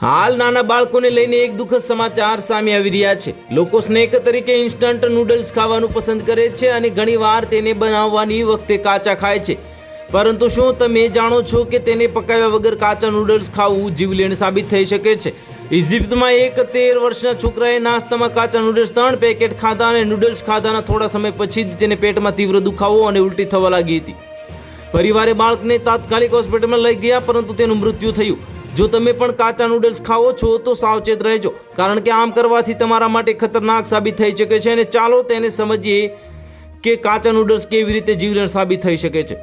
હાલ નાના બાળકોને લઈને એક દુઃખદ સમાચાર સામે આવી રહ્યા છે। લોકો સ્નેક તરીકે ઇન્સ્ટન્ટ નૂડલ્સ ખાવાનું પસંદ કરે છે અને ઘણીવાર તેને બનાવવાની વખતે કાચા ખાય છે, પરંતુ શું તમે જાણો છો કે તેને પકાવ્યા વગર કાચા નૂડલ્સ ખાવું જીવલેણ સાબિત થઈ શકે છે। ઇજિપ્તમાં એક 13 વર્ષના છોકરાએ નાસ્તામાં કાચા નૂડલ્સ 3 પેકેટ ખાધા અને નૂડલ્સ ખાધાના થોડા સમય પછી તેને પેટમાં તીવ્ર દુખાવો અને ઉલટી થવા લાગી હતી। પરિવારે બાળકને તાત્કાલિક હોસ્પિટલમાં લઈ ગયા, પરંતુ તેનું મૃત્યુ થયું। જો તમે પણ કાચા નૂડલ્સ ખાઓ છો તો સાવચેત રહેજો, કારણ કે આમ કરવાથી તમારા માટે ખતરનાક સાબિત થઈ શકે છે। અને ચાલો તેને સમજીએ કે કાચા નૂડલ્સ કેવી રીતે જીવલેણ સાબિત થઈ શકે છે।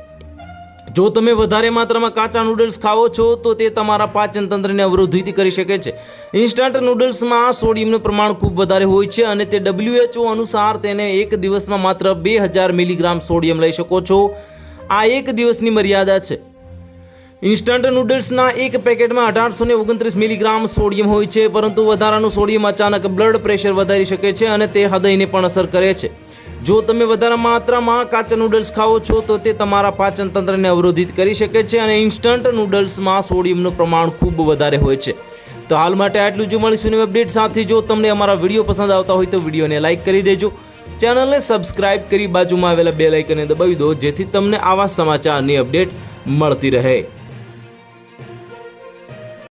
જો તમે વધારે માત્રામાં કાચા નૂડલ્સ ખાઓ છો તો તે તમારા પાચન તંત્રને અવરોધિત કરી શકે છે। ઇન્સ્ટન્ટ નૂડલ્સમાં સોડિયમનું પ્રમાણ ખૂબ વધારે હોય છે અને તે WHO અનુસાર તેને એક દિવસમાં માત્ર 2000 મિલીગ્રામ સોડિયમ લઈ શકો છો। આ એક દિવસની મર્યાદા છે। ઇન્સ્ટન્ટ નૂડલ્સના એક પેકેટમાં 1829 મિલીગ્રામ સોડિયમ હોય છે, પરંતુ વધારાનું સોડિયમ અચાનક બ્લડ પ્રેશર વધારી શકે છે અને તે હૃદયને પણ અસર કરે છે। જો તમે વધારે માત્રામાં કાચા નૂડલ્સ ખાઓ છો તો તે તમારા પાચન તંત્રને અવરોધિત કરી શકે છે અને ઇન્સ્ટન્ટ નૂડલ્સમાં સોડિયમનું પ્રમાણ ખૂબ વધારે હોય છે। તો હાલ માટે આટલું જ। મળીશું નવી અપડેટ સાથે। જો તમને અમારા વિડીયો પસંદ આવતા હોય તો વિડીયોને લાઇક કરી દેજો, ચેનલને સબસ્ક્રાઇબ કરી બાજુમાં આવેલા બેલ આઇકનને દબાવી દો, જેથી તમને આવા સમાચારની અપડેટ મળતી રહે।